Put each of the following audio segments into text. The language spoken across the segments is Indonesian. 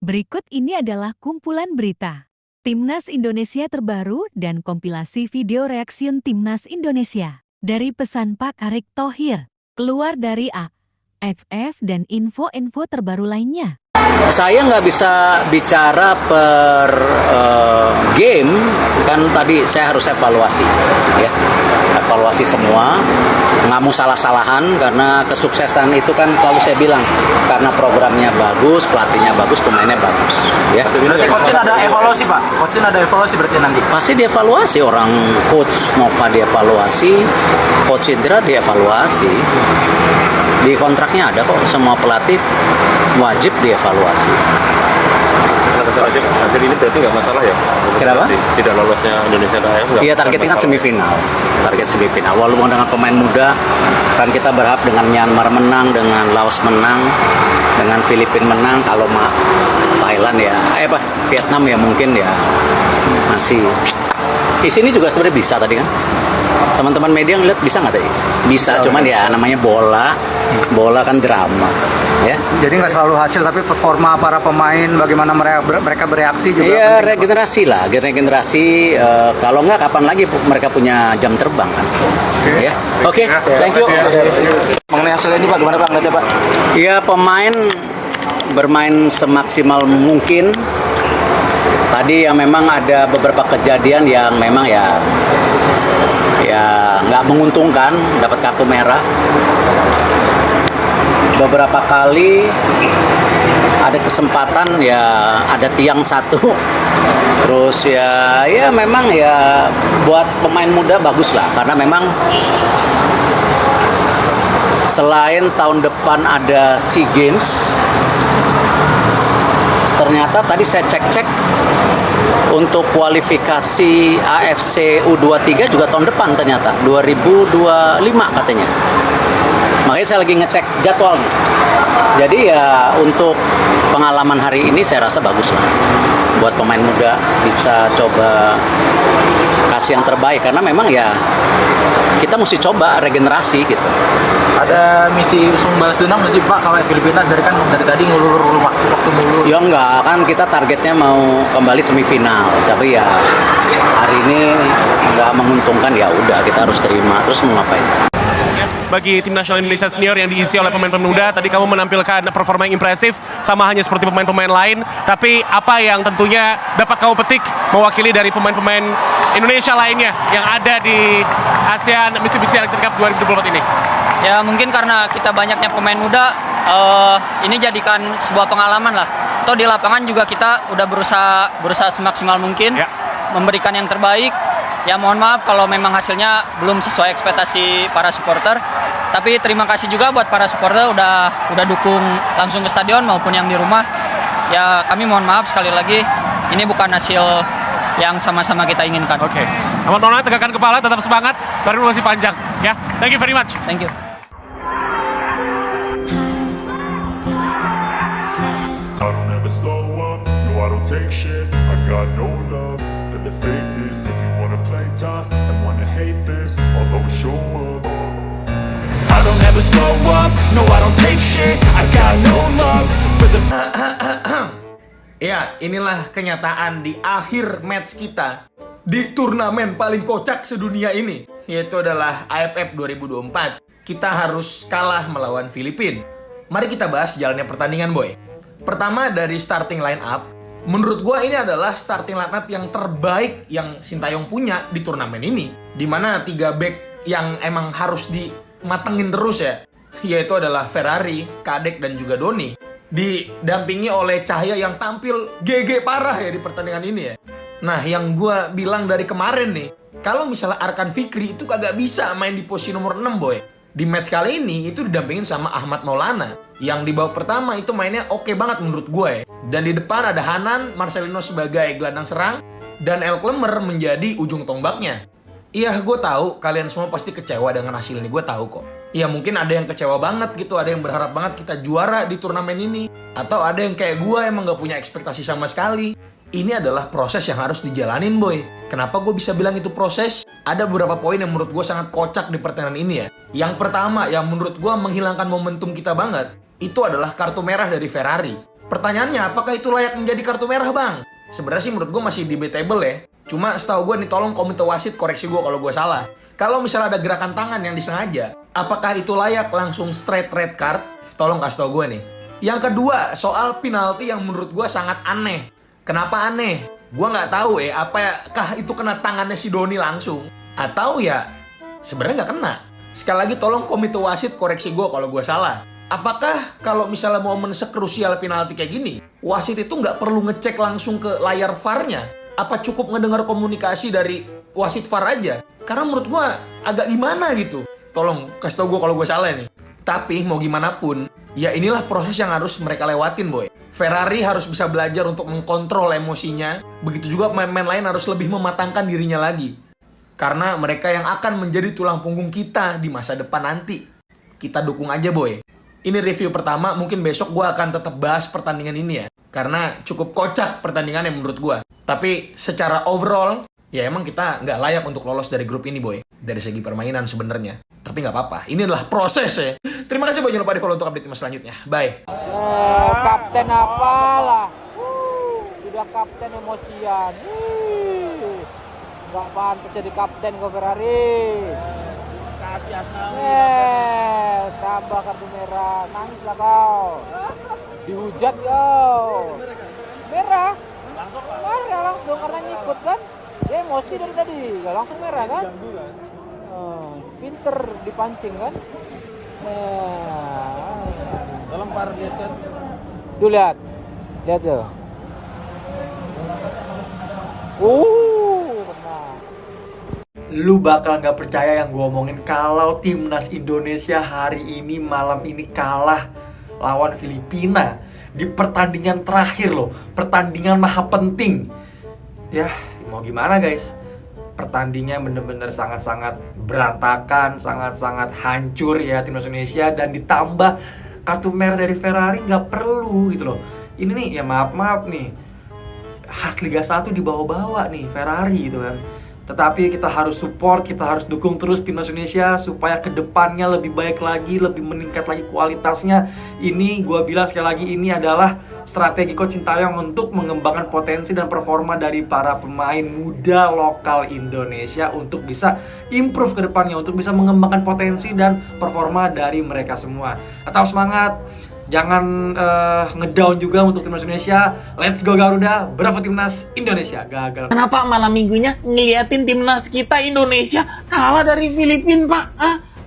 Berikut ini adalah kumpulan berita Timnas Indonesia terbaru dan kompilasi video reaksiun Timnas Indonesia dari pesan Pak Erick Thohir, keluar dari AFF dan info-info terbaru lainnya. Saya nggak bisa bicara per game, kan tadi saya harus evaluasi, ya, evaluasi semua, nggak mau salah-salahan karena kesuksesan itu kan selalu saya bilang karena programnya bagus, pelatihnya bagus, pemainnya bagus, ya. Berarti coachin ada evaluasi Pak, coachin ada evaluasi berarti nanti. Pasti dievaluasi, orang coach Nova dievaluasi, coach Indra dievaluasi. Di kontraknya ada kok, semua pelatih wajib dievaluasi. Hasil ini berarti nggak masalah ya? Kenapa? Tidak lolosnya Indonesia ke AFF? Iya, targetnya kan semifinal. Target semifinal. Walaupun dengan pemain muda, kan kita berharap dengan Myanmar menang, dengan Laos menang, dengan Filipina menang. Kalau Thailand ya, Vietnam ya mungkin ya masih. Di sini juga sebenarnya bisa tadi kan. Teman-teman media ngeliat bisa nggak tadi? Bisa, cuman ya namanya bola kan drama, ya. Jadi nggak selalu hasil tapi performa para pemain, bagaimana mereka bereaksi juga. Iya, regenerasi lah, regenerasi. Kalau nggak kapan lagi mereka punya jam terbang kan? Ya, oke, thank you. Mengenai hasil ini Pak, gimana Pak ngeliatnya Pak? Iya, pemain bermain semaksimal mungkin. Tadi yang memang ada beberapa kejadian yang memang ya nggak menguntungkan, dapat kartu merah. Beberapa kali ada kesempatan ya ada tiang satu, terus ya memang ya buat pemain muda bagus lah karena memang selain tahun depan ada SEA Games, ternyata tadi saya cek untuk kualifikasi AFC U23 juga tahun depan ternyata 2025 katanya. Makanya saya lagi ngecek jadwalnya. Jadi ya untuk pengalaman hari ini saya rasa bagus lah. Buat pemain muda bisa coba kasih yang terbaik karena memang ya kita mesti coba regenerasi gitu. Ada misi usung balas dendam nggak sih Pak kalau Filipina dari tadi ngulur waktu mulu? Ya enggak, kan kita targetnya mau kembali semifinal. Tapi ya hari ini enggak menguntungkan, ya udah kita harus terima. Terus mau ngapain? Bagi tim nasional Indonesia senior yang diisi oleh pemain-pemain muda, tadi kamu menampilkan performa yang impresif sama halnya seperti pemain-pemain lain. Tapi apa yang tentunya dapat kamu petik mewakili dari pemain-pemain Indonesia lainnya yang ada di ASEAN Mitsubishi Electric Cup 2024 ini? Ya mungkin karena kita banyaknya pemain muda, ini jadikan sebuah pengalaman lah. Atau di lapangan juga kita udah berusaha semaksimal mungkin, memberikan yang terbaik. Ya mohon maaf kalau memang hasilnya belum sesuai ekspektasi para supporter. Tapi terima kasih juga buat para supporter udah dukung langsung ke stadion maupun yang di rumah. Ya kami mohon maaf sekali lagi, ini bukan hasil yang sama-sama kita inginkan. Oke. Amat Maulana, tegakkan kepala, tetap semangat, karir masih panjang. Ya, thank you very much. Thank you. I don't ever slow up, no I don't take shit. I got no love for the fakeness. If you wanna play tough and wanna hate this, I'll always show up. I don't ever slow up, no I don't take shit. I got no love for the Ya, inilah kenyataan di akhir match kita di turnamen paling kocak sedunia ini, yaitu adalah AFF 2024. Kita harus kalah melawan Filipina. Mari kita bahas jalannya pertandingan, boy. Pertama dari starting line up, menurut gua ini adalah starting line up yang terbaik yang Sintayong punya di turnamen ini. Dimana 3 back yang emang harus dimatengin terus ya, yaitu adalah Ferrari, Kadek, dan juga Doni. Didampingi oleh Cahya yang tampil GG parah ya di pertandingan ini ya. Nah, yang gue bilang dari kemarin nih, kalau misalnya Arkan Fikri itu kagak bisa main di posisi nomor 6, boy. Di match kali ini itu didampingin sama Ahmad Maulana, yang di babak pertama itu mainnya oke banget menurut gue. Dan di depan ada Hanan, Marcelino sebagai gelandang serang, dan El Clemer menjadi ujung tombaknya. Iya, gue tahu kalian semua pasti kecewa dengan hasil ini, gue tahu kok. Ya mungkin ada yang kecewa banget gitu, ada yang berharap banget kita juara di turnamen ini. Atau ada yang kayak gue emang gak punya ekspektasi sama sekali. Ini adalah proses yang harus dijalanin, boy. Kenapa gue bisa bilang itu proses? Ada beberapa poin yang menurut gue sangat kocak di pertandingan ini ya. Yang pertama yang menurut gue menghilangkan momentum kita banget, itu adalah kartu merah dari Ferrari. Pertanyaannya, apakah itu layak menjadi kartu merah, Bang? Sebenarnya sih menurut gue masih debatable ya. Cuma setahu gue nih, tolong komite wasit koreksi gue kalau gue salah. Kalau misalnya ada gerakan tangan yang disengaja, apakah itu layak langsung straight red card? Tolong kasih tau gue nih. Yang kedua, soal penalti yang menurut gue sangat aneh. Kenapa aneh? Gue nggak tahu ya, apakah itu kena tangannya si Doni langsung? Atau ya sebenarnya nggak kena? Sekali lagi tolong komite wasit koreksi gue kalau gue salah. Apakah kalau misalnya momen sekrusial penalti kayak gini, wasit itu nggak perlu ngecek langsung ke layar VAR-nya? Apa cukup ngedengar komunikasi dari wasit VAR aja? Karena menurut gue agak gimana gitu. Tolong kasih tau gue kalau gue salah nih. Tapi mau gimana pun, ya inilah proses yang harus mereka lewatin, boy. Ferrari harus bisa belajar untuk mengkontrol emosinya. Begitu juga pemain-pemain lain harus lebih mematangkan dirinya lagi. Karena mereka yang akan menjadi tulang punggung kita di masa depan nanti. Kita dukung aja, boy. Ini review pertama, mungkin besok gue akan tetap bahas pertandingan ini ya. Karena cukup kocak pertandingannya menurut gue. Tapi secara overall, ya emang kita nggak layak untuk lolos dari grup ini, boy. Dari segi permainan sebenarnya. Tapi nggak apa-apa, ini adalah proses ya. Terima kasih, boy. Jangan lupa di follow untuk update tim selanjutnya. Bye. Kapten apalah. Sudah kapten emosian. Nggak pantas jadi kapten kau Ferrari. Tambah kartu merah, nangislah kau. Dihujat kau. Merah. Merah langsung karena ngikut kan. Dia emosi dari tadi, gak langsung merah kan? Pinter dipancing kan? Tolong par lihat kan. Tuh lihat tuh. Benar. Lu bakal nggak percaya yang gue omongin kalau timnas Indonesia hari ini malam ini kalah lawan Filipina di pertandingan terakhir loh, pertandingan maha penting. Ya mau gimana guys, pertandingan bener-bener sangat-sangat berantakan, sangat-sangat hancur ya timnas Indonesia, dan ditambah kartu merah dari Ferrari nggak perlu gitu loh. Ini nih ya maaf nih, khas Liga 1 dibawa-bawa nih Ferrari gitu kan. Tetapi kita harus support, kita harus dukung terus timnas Indonesia supaya kedepannya lebih baik lagi, lebih meningkat lagi kualitasnya. Ini gue bilang sekali lagi, ini adalah strategi Coach Sintayong untuk mengembangkan potensi dan performa dari para pemain muda lokal Indonesia untuk bisa improve ke depannya, untuk bisa mengembangkan potensi dan performa dari mereka semua. Tetap semangat, jangan ngedown juga untuk timnas Indonesia. Let's go Garuda, bravo timnas Indonesia. Gagal. Kenapa malam minggunya ngeliatin timnas kita Indonesia kalah dari Filipina, Pak?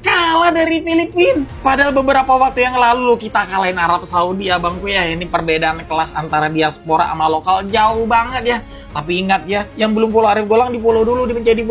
Kalah dari Filipina. Padahal beberapa waktu yang lalu kita kalahin Arab Saudi, abangku ya. Ini perbedaan kelas antara diaspora sama lokal jauh banget ya. Tapi ingat ya, yang belum follow Arif Golang di follow dulu, di menjadi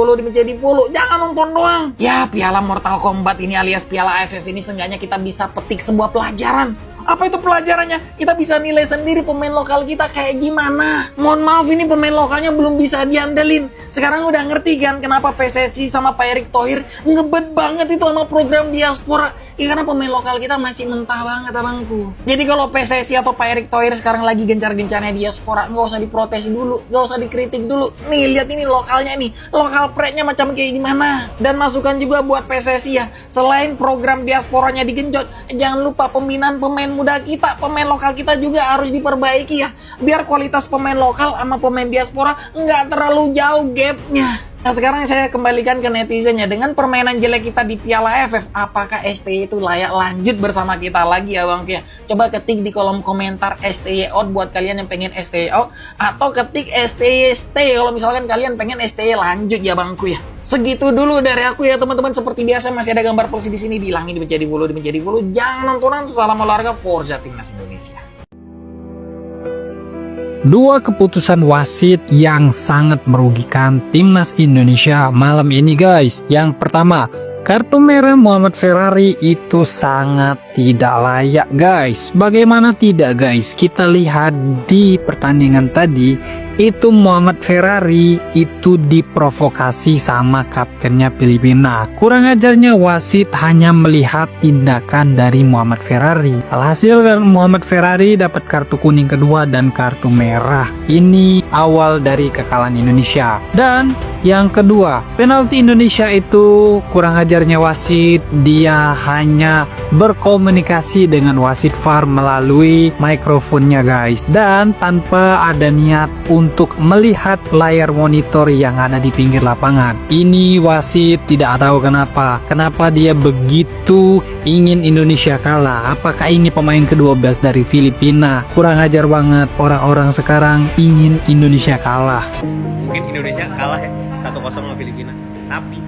follow. Jangan nonton doang. Ya, piala Mortal Kombat ini alias piala AFF ini seenggaknya kita bisa petik sebuah pelajaran. Apa itu pelajarannya? Kita bisa nilai sendiri pemain lokal kita kayak gimana. Mohon maaf, ini pemain lokalnya belum bisa diandelin. Sekarang udah ngerti kan kenapa PSSI sama Pak Erick Thohir ngebet banget itu sama program diaspora. Ya karena pemain lokal kita masih mentah banget abangku. Jadi kalau PSSI atau Pak Erick Thohir sekarang lagi gencar-gencarnya diaspora, nggak usah diprotes dulu, nggak usah dikritik dulu. Nih lihat ini lokalnya nih, lokal pride-nya macam kayak gimana. Dan masukan juga buat PSSI ya, selain program diasporanya digenjot, jangan lupa pembinaan pemain muda kita, pemain lokal kita juga harus diperbaiki ya, biar kualitas pemain lokal sama pemain diaspora nggak terlalu jauh gapnya. Nah sekarang saya kembalikan ke netizennya, dengan permainan jelek kita di Piala AFF, apakah STY itu layak lanjut bersama kita lagi ya bang? Coba ketik di kolom komentar STY out buat kalian yang pengen STY out, atau ketik STY stay kalau misalkan kalian pengen STY lanjut ya bangku ya. Segitu dulu dari aku ya teman-teman. Seperti biasa masih ada gambar polisi di sini, dihilangin, menjadi follow. Jangan nontonan, salam olahraga, Forza Timnas Indonesia. Dua keputusan wasit yang sangat merugikan timnas Indonesia malam ini guys. Yang pertama, kartu merah Muhammad Ferrari itu sangat tidak layak guys. Bagaimana tidak guys? Kita lihat di pertandingan tadi, itu Muhammad Ferrari itu diprovokasi sama kaptennya Filipina. Kurang ajarnya wasit hanya melihat tindakan dari Muhammad Ferrari. Alhasil Muhammad Ferrari dapat kartu kuning kedua dan kartu merah. Ini awal dari kekalahan Indonesia. Dan yang kedua, penalti Indonesia itu kurang ajarnya wasit, dia hanya berkomunikasi dengan wasit VAR melalui mikrofonnya guys, dan tanpa ada niat untuk melihat layar monitor yang ada di pinggir lapangan. Ini wasit tidak tahu kenapa dia begitu ingin Indonesia kalah. Apakah ini pemain ke-12 dari Filipina? Kurang ajar banget, orang-orang sekarang ingin Indonesia kalah. Mungkin Indonesia kalah ya 1-0 sama Filipina, tapi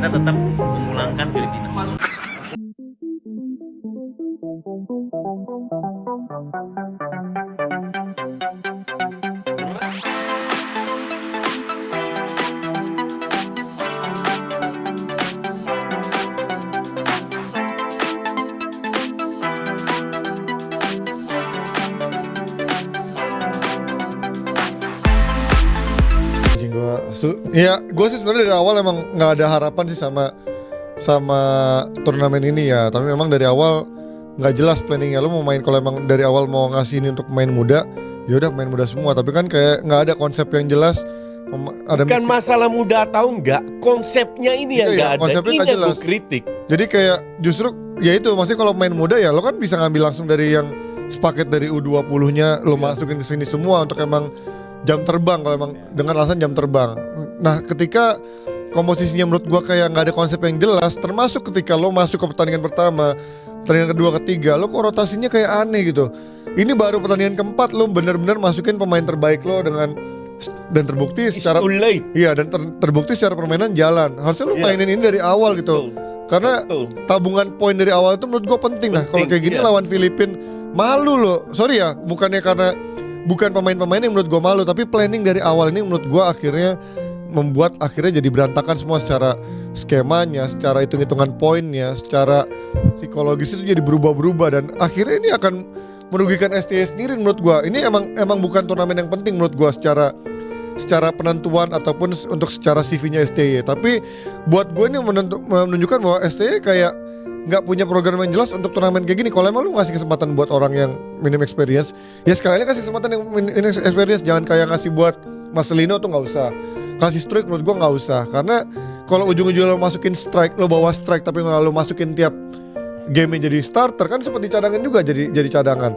kita tetap memulangkan Filipina. Ya, gue sih sebenarnya dari awal emang nggak ada harapan sih sama turnamen ini ya. Tapi memang dari awal nggak jelas planningnya. Lo mau main, kalau emang dari awal mau ngasih ini untuk main muda, ya udah main muda semua. Tapi kan kayak nggak ada konsep yang jelas. Bukan masalah muda atau enggak, konsepnya ini yang nggak ada. Konsepnya ini nggak yang jelas. gue kritik. Jadi kayak justru ya itu, maksudnya kalau main muda ya lo kan bisa ngambil langsung dari yang sepaket dari U20-nya lo masukin ke sini semua untuk emang jam terbang, kalau emang dengan alasan jam terbang. Nah, ketika komposisinya menurut gua kayak nggak ada konsep yang jelas, termasuk ketika lo masuk ke pertandingan pertama, pertandingan kedua, ketiga, lo kok rotasinya kayak aneh gitu. Ini baru pertandingan keempat lo bener-bener masukin pemain terbaik lo dan terbukti secara iya dan terbukti secara permainan jalan. Harusnya lo mainin ini dari awal gitu. Karena tabungan poin dari awal itu menurut gua penting. Nah, kalau kayak gini lawan Filipina malu lo. Sorry ya, bukan pemain-pemain yang menurut gue malu, tapi planning dari awal ini menurut gue akhirnya membuat jadi berantakan semua, secara skemanya, secara hitung-hitungan poinnya, secara psikologis itu jadi berubah-berubah, dan akhirnya ini akan merugikan STY sendiri menurut gue. Ini emang bukan turnamen yang penting menurut gue secara penentuan ataupun untuk secara CV-nya STY. Tapi buat gue ini menunjukkan bahwa STY kayak nggak punya program yang jelas untuk turnamen kayak gini. Kalau emang lu ngasih kesempatan buat orang yang minim experience, ya sekalian kasih kesempatan yang minim experience. Jangan kayak ngasih buat Marcelino tuh nggak usah. Kasih strike menurut gua nggak usah. Karena kalau ujung-ujungnya lo masukin strike, lo bawa strike tapi nggak lo masukin tiap game jadi starter, kan seperti cadangan juga jadi cadangan.